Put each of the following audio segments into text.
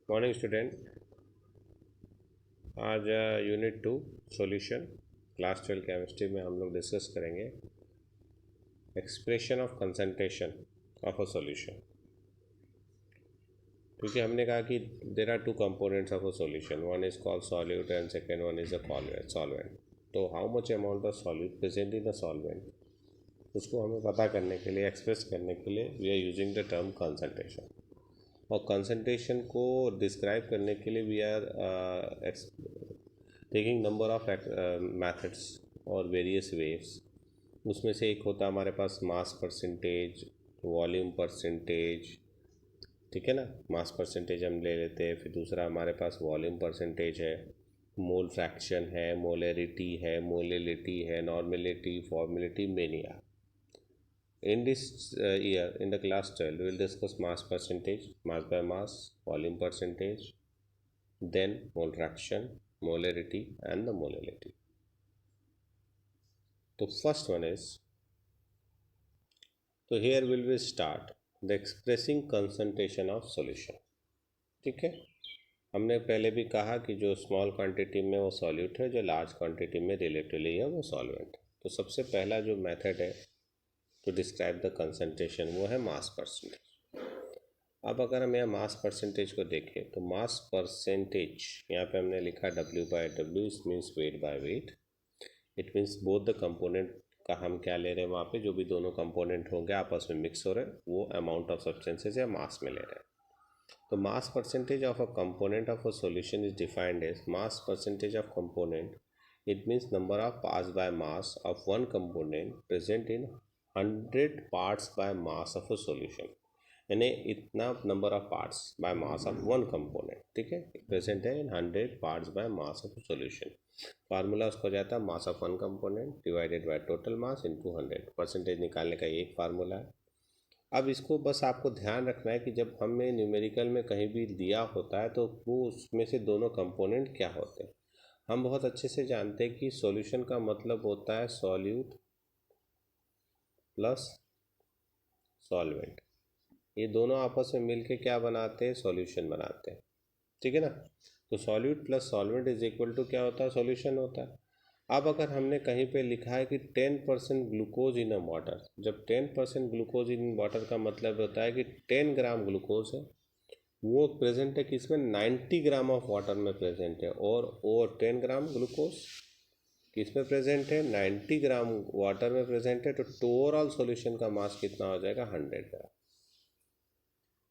Morning student. आज unit 2 solution class 12 chemistry में हम लोग डिस्कस करेंगे expression of concentration of a solution. क्योंकि हमने कहा कि there are two components of a solution, one is called solute and second one is a solvent. तो how much amount of solute present in the solvent, उसको हमें पता करने के लिए, एक्सप्रेस करने के लिए we are using the term concentration. और कंसंट्रेशन को डिस्क्राइब करने के लिए we are taking number of methods और वेरियस वेव्स। उसमें से एक होता है हमारे पास मास परसेंटेज, वॉल्यूम परसेंटेज, ठीक है ना। मास परसेंटेज हम ले लेते हैं। फिर दूसरा हमारे पास वॉल्यूम परसेंटेज है, मोल फ्रैक्शन है, मोलरिटी है, मोलिलिटी है, normality, formality, mania. In this year, in the class 12, we will discuss mass percentage, mass by mass, volume percentage, then mole fraction, molarity, and the molality. The first one is, so here will we start the expressing concentration of solution. ठीक है। हमने पहले भी कहा कि जो small quantity में वो सॉल्यूट है, जो लार्ज क्वांटिटी में रिलेटिवली है वो सॉल्वेंट। तो सबसे पहला जो मेथड है टू डिस्क्राइब द कंसंट्रेशन वो है मास परसेंटेज। अब अगर हम यहाँ मास परसेंटेज को देखें तो मास परसेंटेज यहाँ पे हमने लिखा W/W, it means weight by weight. It means both the component का हम क्या ले रहे हैं, वहाँ पे जो भी दोनों कंपोनेंट होंगे आपस में मिक्स हो रहे हैं, वो अमाउंट ऑफ सब्सटेंसेज या मास में ले रहे हैं। तो mass percentage of a component of a solution is defined as mass percentage of component. It means number of parts by mass of one component present in 100 parts by mass of a solution. यानी इतना number of parts by mass of one component, ठीक है, present है in 100 parts by mass of solution. Formula उसको जाता है mass of one component divided by total mass into 100। Percentage निकालने का एक फार्मूला है। अब इसको बस आपको ध्यान रखना है कि जब हमें न्यूमेरिकल में कहीं भी दिया होता है तो वो उसमें से दोनों कंपोनेंट क्या होते हैं। हम बहुत अच्छे से जानते हैं कि सॉल्यूशन का मतलब होता है सॉल्यूट प्लस सॉल्वेंट। ये दोनों आपस में मिलके क्या बनाते हैं, सॉल्यूशन बनाते हैं, ठीक है ना। तो solute plus solvent is equal to क्या होता है, सॉल्यूशन होता है। अब अगर हमने कहीं पे लिखा है कि 10% ग्लूकोज इन अ वाटर, जब 10% ग्लूकोज इन वाटर का मतलब होता है कि 10 ग्राम ग्लूकोज है, वो प्रेजेंट है किसमें, 90 ग्राम ऑफ वाटर में प्रेजेंट है। और 10 ग्राम ग्लूकोज किसमें प्रेजेंट है, 90 ग्राम वाटर में प्रेजेंट है। तो ओवरऑल सॉल्यूशन का मास कितना हो जाएगा, 100 ग्राम,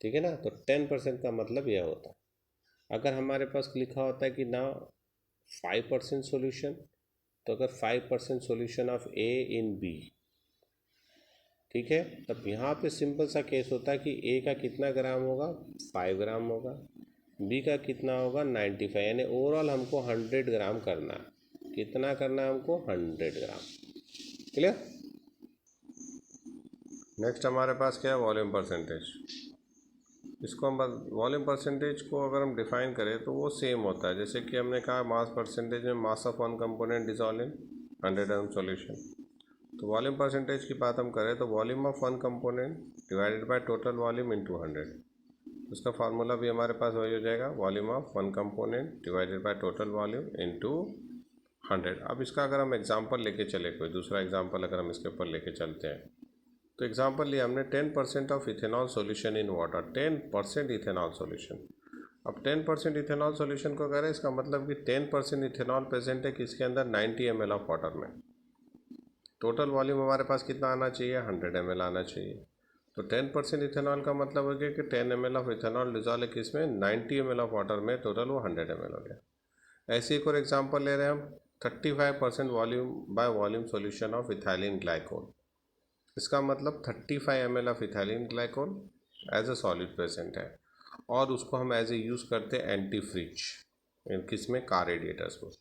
ठीक है ना। तो 10% का मतलब यह होता है। अगर हमारे पास लिखा होता है कि ना 5% सोल्यूशन, तो अगर 5% solution of A in B, ठीक है, तब यहाँ पे सिंपल सा केस होता है कि ए का कितना ग्राम होगा, 5 ग्राम होगा, बी का कितना होगा, 95। यानी ओवरऑल हमको 100 ग्राम करना है। कितना करना है हमको, 100 ग्राम। क्लियर। नेक्स्ट हमारे पास क्या है, वॉल्यूम परसेंटेज। इसको हम वॉल्यूम परसेंटेज को अगर हम डिफाइन करें तो वो सेम होता है जैसे कि हमने कहा मास परसेंटेज में मास of one component dissolve in 100 gram solution. तो वॉल्यूम परसेंटेज की बात हम करें तो volume of one component divided by total volume into 100। उसका फार्मूला भी हमारे पास वही हो जाएगा, volume of one component divided by total volume into 100। अब इसका अगर हम एग्जाम्पल लेके चले, कोई दूसरा एग्जाम्पल अगर हम इसके ऊपर लेके चलते हैं, तो एग्जाम्पल लिया हमने 10% of ethanol solution in water, 10% ethanol solution. अब 10% इथेनॉल सॉल्यूशन को कह रहे हैं, इसका मतलब कि 10% इथेनॉल प्रेजेंट है किसके अंदर, 90 ml ऑफ वाटर में। टोटल वॉल्यूम हमारे पास कितना आना चाहिए, 100 ml आना चाहिए। तो 10% इथेनॉल का मतलब हो गया कि 10 ml ऑफ इथेनॉल डिजॉल्व है किसमें, 90 ml ऑफ वाटर में, टोटल वो 100 ml हो गया। ऐसे एक और एग्जाम्पल ले रहे हैं हम, 35% volume by volume solution of ethylene glycol. इसका मतलब 35 ml of ethylene glycol as a solid present है, और उसको हम एज ए यूज़ करते हैं एंटी फ्रिज, किसमें, कार रेडिएटर्स में।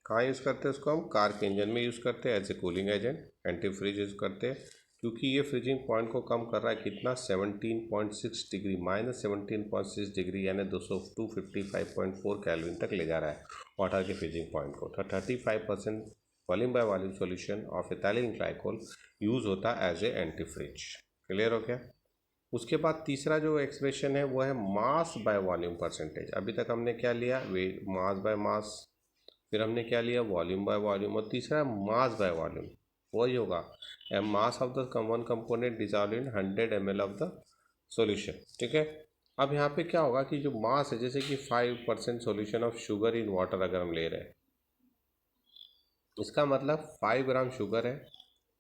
कहाँ यूज़ करते हैं उसको, हम कार के इंजन में यूज़ करते हैं as a cooling agent. Antifreeze use करते हैं क्योंकि ये फ्रीजिंग पॉइंट को कम कर रहा है कितना, 17.6 डिग्री, -17.6 डिग्री, यानी 255.4 केल्विन तक ले जा रहा है वाटर के फ्रीजिंग पॉइंट को। तो 35% volume by volume solution of ethylene glycol use होता है as a antifreeze. Clear हो गया। उसके बाद तीसरा जो एक्सप्रेशन है वो है मास बाय वॉल्यूम परसेंटेज। अभी तक हमने क्या लिया, वे मास बाय मास, फिर हमने क्या लिया, वॉल्यूम बाय वॉल्यूम, और तीसरा मास बाय वॉल्यूम। वही होगा mass of the one component dissolve in 100 ml of the solution. ठीक है, अब यहाँ पे क्या होगा कि जो मास है, जैसे कि 5% solution of sugar in water अगर हम ले रहे हैं, इसका मतलब 5 ग्राम शुगर है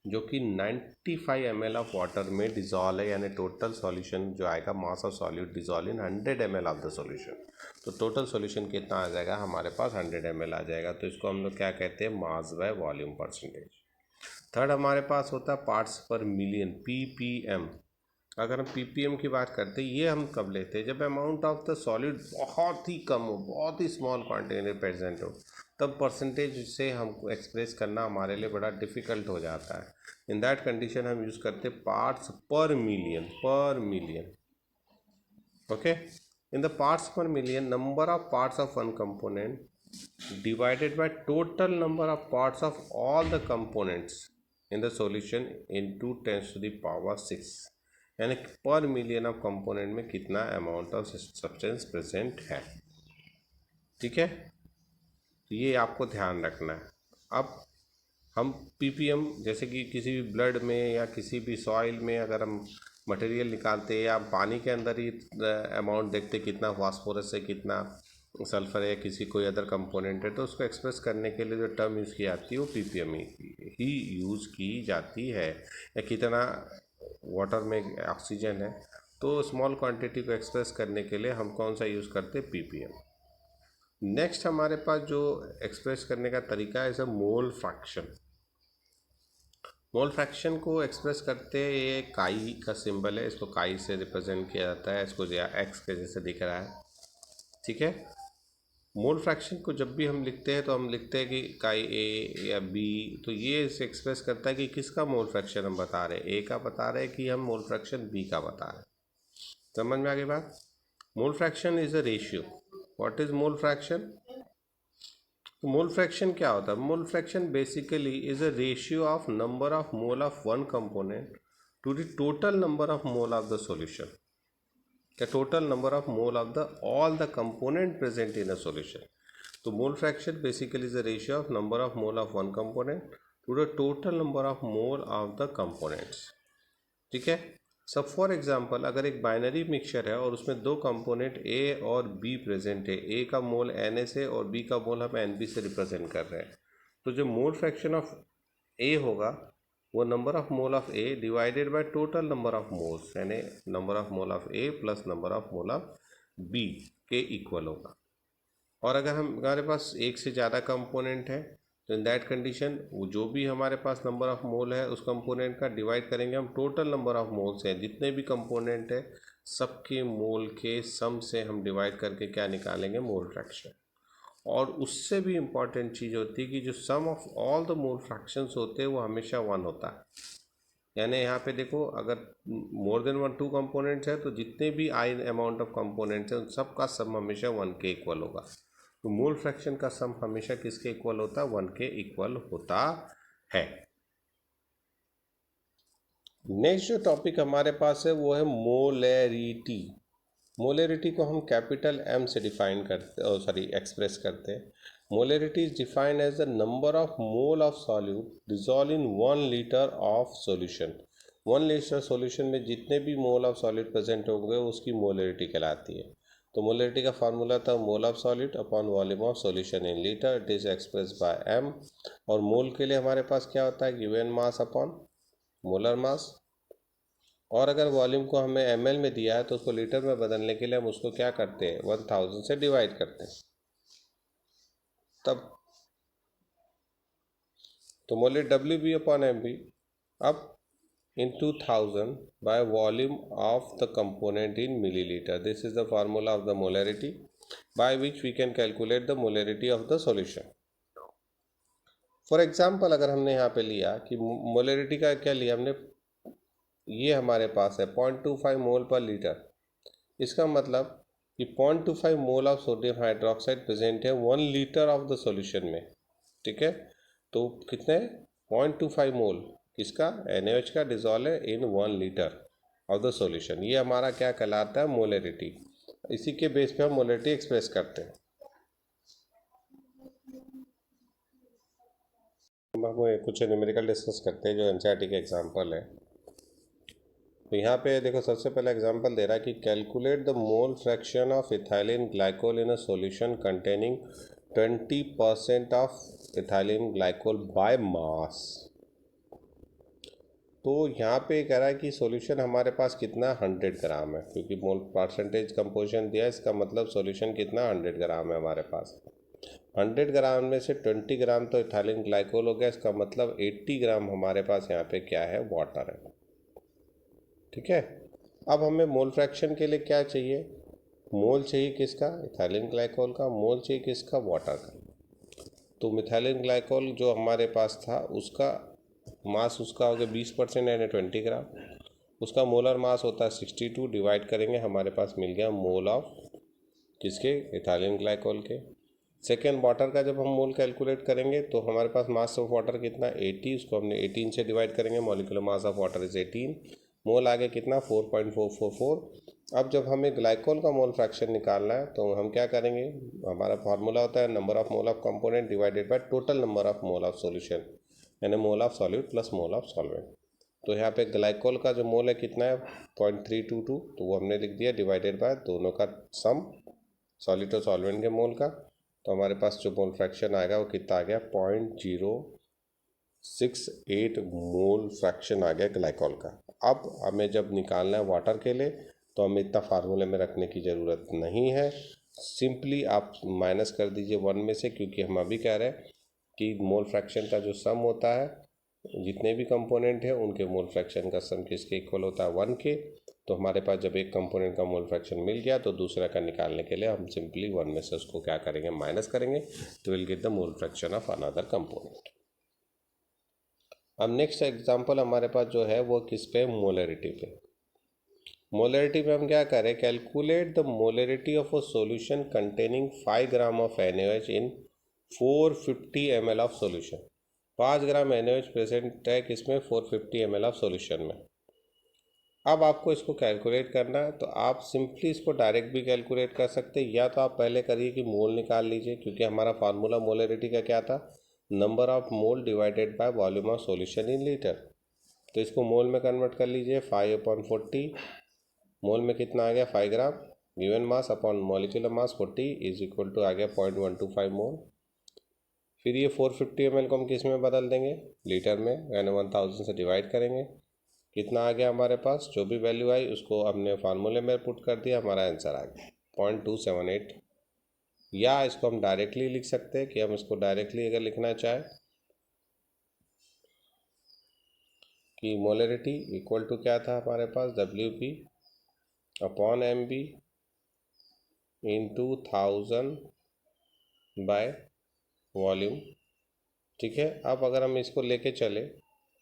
जो कि 95 ml ऑफ वाटर में डिजॉल्व है, यानी टोटल सॉल्यूशन जो आएगा mass of solute dissolve in 100 ml of the solution. तो टोटल सॉल्यूशन कितना आ जाएगा हमारे पास, 100 ml आ जाएगा। तो इसको हम लोग क्या कहते हैं, mass by volume percentage. Third हमारे पास होता है पार्ट्स पर मिलियन, ppm। अगर हम ppm की बात करते हैं, ये हम कब लेते हैं, जब अमाउंट ऑफ द सॉलिड बहुत ही कम हो, बहुत ही स्मॉल क्वांटिटी प्रेजेंट हो, तब परसेंटेज से हमको एक्सप्रेस करना हमारे लिए बड़ा डिफ़िकल्ट हो जाता है। इन दैट कंडीशन हम यूज़ करते हैं parts per million. Okay, in the parts per million, number of parts of one component divided by total number of parts of all the components in the solution into 10⁻⁶। यानी पर million of component में कितना amount of substance present है। ठीक है, तो ये आपको ध्यान रखना है। अब हम ppm, जैसे कि किसी भी ब्लड में या किसी भी सॉइल में अगर हम मटेरियल निकालते हैं, या पानी के अंदर ही अमाउंट देखते कितना फास्फोरस है, कितना सल्फर है, किसी कोई अदर कंपोनेंट है, तो उसको एक्सप्रेस करने के लिए जो टर्म यूज़ की जाती है वो ppm ही यूज़ की जाती है। या कितना वाटर में ऑक्सीजन है, तो स्मॉल क्वांटिटी को एक्सप्रेस करने के लिए हम कौन सा यूज़ करते हैं, ppm। नेक्स्ट हमारे पास जो एक्सप्रेस करने का तरीका है, इसे मोल फ्रैक्शन। मोल फ्रैक्शन को एक्सप्रेस करते हैं, ये काई का सिंबल है, इसको काई से रिप्रेजेंट किया जाता है, इसको एक्स के जैसे दिख रहा है। ठीक है, मोल फ्रैक्शन को जब भी हम लिखते हैं तो हम लिखते हैं कि काई ए या बी, तो ये इसे एक्सप्रेस करता है कि किसका मोल फ्रैक्शन हम बता रहे हैं, ए का बता रहे हैं कि हम मोल फ्रैक्शन बी का बता रहे हैं। समझ में आ गई बात। Mole fraction is a ratio. What is mole fraction? Mole fraction क्या होता है? Mole fraction basically is a ratio of number of mole of one component to the total number of mole of the solution, the total number of mole of the all the component present in a solution. तो मोल fraction basically is a ratio of number of mole of one component to the total number of mole of the components. ठीक है, सब for example अगर एक binary mixture है और उसमें दो कंपोनेंट ए और बी प्रेजेंट है, ए का मोल एन ए से और बी का मोल हम एन बी से रिप्रेजेंट कर रहे हैं, तो जो मोल फ्रैक्शन ऑफ ए होगा वो number of mole of a divided by total number of moles, यानी number of mole of a plus number of mole of b के इक्वल होगा। और अगर हमारे पास एक से ज़्यादा कंपोनेंट है, तो इन दैट कंडीशन वो जो भी हमारे पास नंबर ऑफ मोल है उस कंपोनेंट का डिवाइड करेंगे हम टोटल नंबर ऑफ मोल्स हैं, जितने भी कंपोनेंट है सबके मोल के सम से हम डिवाइड करके क्या निकालेंगे, मोल फ्रैक्शन। और उससे भी इम्पॉर्टेंट चीज़ होती है कि जो sum of all the mole fractions होते हैं वो हमेशा 1 होता है। यानी यहाँ पे देखो, अगर मोर देन 2 कंपोनेंट्स है तो जितने भी आई अमाउंट ऑफ कंपोनेंट्स हैं उन सब का सम हमेशा 1 के इक्वल होगा। तो मोल फ्रैक्शन का सम हमेशा किसके इक्वल होता है, 1 के इक्वल होता है। नेक्स्ट जो टॉपिक हमारे पास है वो है मोलेरिटी। मोलेरिटी को हम कैपिटल एम से डिफाइन करते एक्सप्रेस करते हैं। Molarity is defined as the number of mole of solute dissolve in 1 litre of solution. 1 litre solution में जितने भी मोल ऑफ सॉल्यूट प्रेजेंट होंगे उसकी मोलेरिटी कहलाती है। तो मोलेरिटी का फार्मूला था mole of solute upon volume of solution in litre, it is express by M. और मोल के लिए हमारे पास क्या होता है, given mass upon molar mass. और अगर वॉल्यूम को हमें ml में दिया है तो उसको लीटर में बदलने के लिए हम उसको क्या करते हैं, 1000 से डिवाइड करते हैं तब। तो मोलेट WB अपॉन MB अब in 2000 by volume of the component in millilitre, this is the formula of the molarity by which we can calculate the molarity of the solution. For example अगर हमने यहाँ पे लिया कि मोलरिटी का क्या लिया हमने, ये हमारे पास है 0.25 मोल पर लीटर। इसका मतलब कि 0.25 mole of sodium hydroxide present है 1 लीटर ऑफ द सॉल्यूशन में। ठीक है, तो कितने 0.25 मोल किसका, NaOH का डिजॉल्व है इन 1 लीटर। Of the solution. ये हमारा क्या कहलाता है, मोलरिटी। इसी के बेस पे हम मोलरिटी एक्सप्रेस करते हैं। हम कुछ न्यूमेरिकल डिस्कस करते हैं जो एनसीईआरटी के एग्जांपल है। तो यहाँ पे देखो, सबसे पहला एग्जांपल दे रहा है कि calculate the mole fraction of ethylene glycol in a solution containing 20% of ethylene glycol by mass. तो यहाँ पे कह रहा है कि सॉल्यूशन हमारे पास कितना 100 ग्राम है, क्योंकि मोल परसेंटेज कंपोजिशन दिया है, इसका मतलब सॉल्यूशन कितना 100 ग्राम है हमारे पास। 100 ग्राम में से 20 ग्राम तो इथाइलिन ग्लाइकोल हो गया, इसका मतलब 80 ग्राम हमारे पास यहाँ पे क्या है, वाटर है। ठीक है। अब हमें मोल फ्रैक्शन के लिए क्या चाहिए, मोल चाहिए किसका, इथाइलिन ग्लाइकोल का, मोल चाहिए किसका, वाटर का। तो मिथाइलिन ग्लाइकोल जो हमारे पास था उसका मास उसका हो गया 20% यानी 20 ग्राम। उसका मोलर मास होता है 62, डिवाइड करेंगे हमारे पास मिल गया मोल ऑफ किसके, इथाइलिन ग्लाइकोल के। सेकेंड वाटर का जब हम मोल कैलकुलेट करेंगे तो हमारे पास मास ऑफ वाटर कितना 80, उसको हमने 18 से डिवाइड करेंगे, molecular mass of water is 18, मोल आगे कितना 4.444। अब जब हमें ग्लाइकोल का मोल फ्रैक्शन निकालना है तो हम क्या करेंगे, हमारा फार्मूला होता है number of mole of component divided by total number of mole of solution, यानी mole of solute plus mole of solvent. तो यहाँ पे ग्लाइकोल का जो मोल है कितना है 0.322, तो वो हमने लिख दिया डिवाइडेड बाय दोनों का सम, सॉलिड और सॉल्वेंट के मोल का। तो हमारे पास जो मोल फ्रैक्शन आएगा वो कितना आ गया 0.068 मोल फ्रैक्शन आ गया ग्लाइकोल का। अब हमें जब निकालना है वाटर के लिए तो हमें इतना फार्मूले में रखने की ज़रूरत नहीं है, सिंपली आप माइनस कर दीजिए 1 में से, क्योंकि हम अभी कह रहे हैं कि मोल फ्रैक्शन का जो सम होता है, जितने भी कंपोनेंट हैं उनके मोल फ्रैक्शन का सम किसके इक्वल होता है 1 के। तो हमारे पास जब एक कंपोनेंट का मोल फ्रैक्शन मिल गया तो दूसरा का निकालने के लिए हम सिंपली 1 में से उसको क्या करेंगे, माइनस करेंगे, तो will get the mole fraction of another component. अब नेक्स्ट एग्जांपल हमारे पास जो है वो किस पे, मोलरिटी पे। मोलरिटी में हम क्या करें, calculate the molarity of a solution containing 5 gram of NaOH in 450 ml of solution. 5 gram NaOH present है किसमें, 450 ml ऑफ सॉल्यूशन में। अब आपको इसको कैलकुलेट करना है, तो आप सिंपली इसको डायरेक्ट भी कैलकुलेट कर सकते हैं, या तो आप पहले करिए कि मोल निकाल लीजिए, क्योंकि हमारा फार्मूला मोलरिटी का क्या था, number of mole divided by volume of solution in litre. तो इसको मोल में कन्वर्ट कर लीजिए, 5/40 मोल में कितना आ गया 5 gram, given mass upon molecular mass 40 is equal to आ गया 0.125 मोल। फिर ये 450 ml को हम किस में बदल देंगे, लीटर में, यानी 1000 से डिवाइड करेंगे, कितना आ गया हमारे पास, जो भी वैल्यू आई उसको हमने फार्मूले में पुट कर दिया, हमारा आंसर आ गया 0.278। या इसको हम डायरेक्टली लिख सकते हैं, कि हम इसको डायरेक्टली अगर लिखना चाहें कि मोलरिटी इक्वल टू क्या था हमारे पास, WP upon MB into 1000 by volume. ठीक है। अब अगर हम इसको लेके चले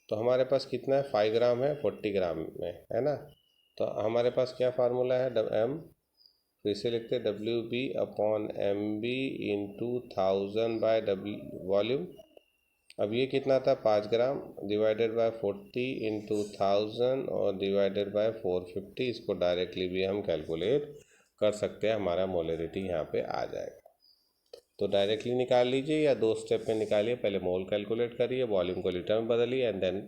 तो हमारे पास कितना है, 5 ग्राम है 40 ग्राम में, है ना। तो हमारे पास क्या फार्मूला है, M, फिर से लिखते हैं WB upon MB into 1000 by volume. अब ये कितना था 5 ग्राम डिवाइडेड बाय 40 इंटू 1000 और डिवाइडेड बाय 450। इसको डायरेक्टली भी हम कैलकुलेट कर सकते हैं, हमारा मोलरिटी यहाँ पे आ जाएगा। तो डायरेक्टली निकाल लीजिए या 2 स्टेप में निकालिए, पहले मोल कैलकुलेट करिए, वॉल्यूम को लीटर में बदलिए एंड देन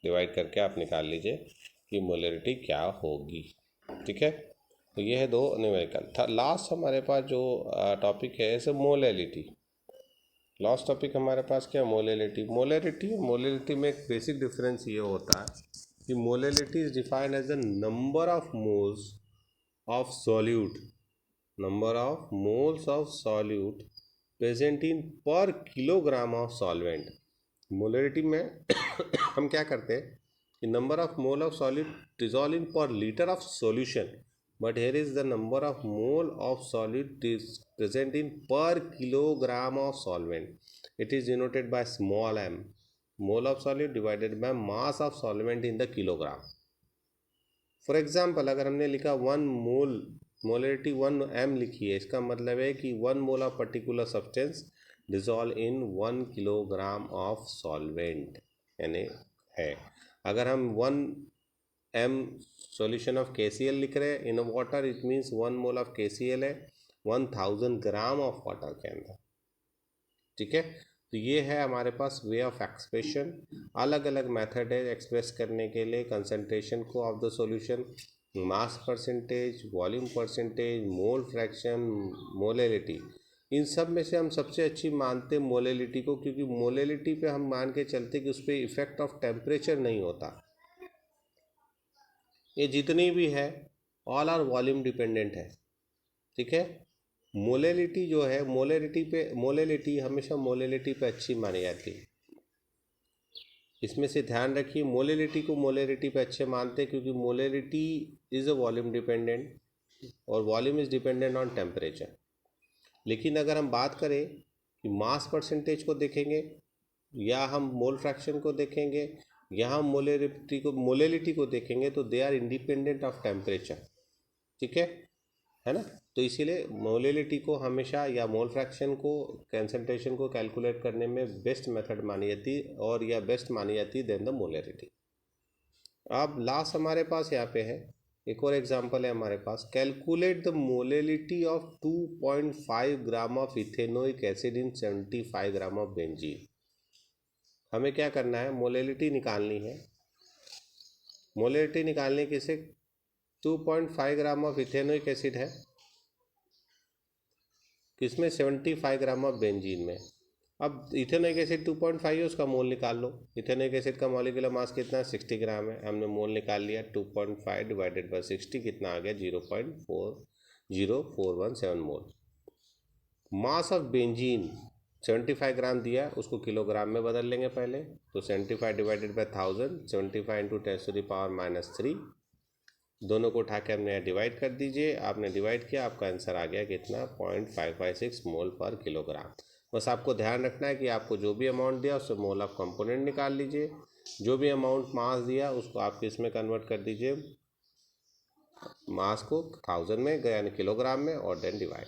डिवाइड करके आप निकाल लीजिए कि मोलरिटी क्या होगी। ठीक है। तो ये है 2 न्यूमेरिकल था। लास्ट हमारे पास जो टॉपिक है इसे मोलैलिटी। लास्ट टॉपिक हमारे पास क्या, मोलैलिटी। मोलैलिटी में एक बेसिक डिफरेंस ये होता है कि molality is defined as the number of moles of solute, number of moles of solute present in per kilogram of solvent. Molarity में हम क्या करते हैं कि number of mole of solute dissolve in per litre of solution, but here is the number of mole of solid is present in per kilogram of solvent. It is denoted by small m, mole of solid divided by mass of solvent in the kilogram. For example, अगर हमने लिखा 1 मोल, molarity 1 m लिखी है, इसका मतलब है कि 1 mole of particular substance dissolve in 1 kilogram of solvent, यानी है। अगर हम 1 m सॉल्यूशन ऑफ KCl लिख रहे हैं in water, it means 1 mole of KCl है 1000 ग्राम ऑफ वाटर के अंदर, ठीक है। तो ये है हमारे पास वे ऑफ एक्सप्रेशन। अलग अलग मेथड है एक्सप्रेस करने के लिए कंसंट्रेशन को of the solution, mass percentage, volume percentage, mole fraction, molality. इन सब में से हम सबसे अच्छी मानते हैं मोलैलिटी को, क्योंकि मोलैलिटी पे हम मान के चलते कि उस पर इफेक्ट ऑफ टेम्परेचर नहीं होता। ये जितनी भी है ऑल आर वॉल्यूम डिपेंडेंट है, ठीक है। मोलैलिटी जो है मोलैलिटी हमेशा मोलैलिटी पे अच्छी मानी जाती है। इसमें से ध्यान रखिए मोलैलिटी को मोलैलिटी पे अच्छे मानते हैं क्योंकि molality is a volume dependent और volume is dependent on temperature. लेकिन अगर हम बात करें कि मास परसेंटेज को देखेंगे या हम मोल फ्रैक्शन को देखेंगे या हम मोलैलिटी को देखेंगे तो they are independent of temperature, ठीक है ना। तो इसीलिए मोलैलिटी को हमेशा या मोल फ्रैक्शन को कंसंट्रेशन को कैलकुलेट करने में बेस्ट मेथड मानी जाती है और या बेस्ट मानी जाती है देन द मोलैलिटी। अब लास्ट हमारे पास यहाँ पे है एक और एग्जांपल है हमारे पास, calculate the molality of 2.5 gram of ethanoic acid in 75 gram of benzene. हमें क्या करना है, मोलैलिटी निकालनी है। मोलैलिटी निकालने के से 2.5 ग्राम ऑफ इथेनोइक एसिड है किसमें, 75 ग्राम ऑफ बेंजीन में। अब इथेनोइक एसिड 2.5 है, उसका मोल निकाल लो। इथेनोइक एसिड का मॉलिक्यूलर मास कितना है, 60 ग्राम है। हमने मोल निकाल लिया, 2.5 डिवाइडेड बाई 60 कितना आ गया, 0.4017 मोल। मास ऑफ बेंजीन 75 ग्राम दिया, उसको किलोग्राम में बदल लेंगे पहले। तो 75 डिवाइडेड बाई 1000, 75 इंटू 10⁻³ दोनों को उठा के हमने डिवाइड कर दीजिए। आपने डिवाइड किया, आपका आंसर आ गया कितना, 0.556 मोल पर किलोग्राम। बस आपको ध्यान रखना है कि आपको जो भी अमाउंट दिया उससे मोल ऑफ कंपोनेंट निकाल लीजिए। जो भी अमाउंट मास दिया उसको आप किस में कन्वर्ट कर दीजिए, मास को 1000 में यानी किलोग्राम में, और देन डिवाइड।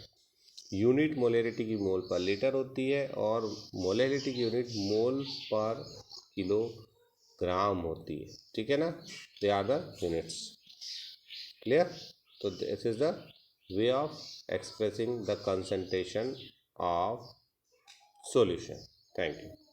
यूनिट मोलैलिटी की मोल पर लीटर होती है और मोलैलिटी की यूनिट मोल पर किलोग्राम होती है, ठीक है ना। They are the units, clear. तो this is the way of expressing the concentration of solution. Thank you.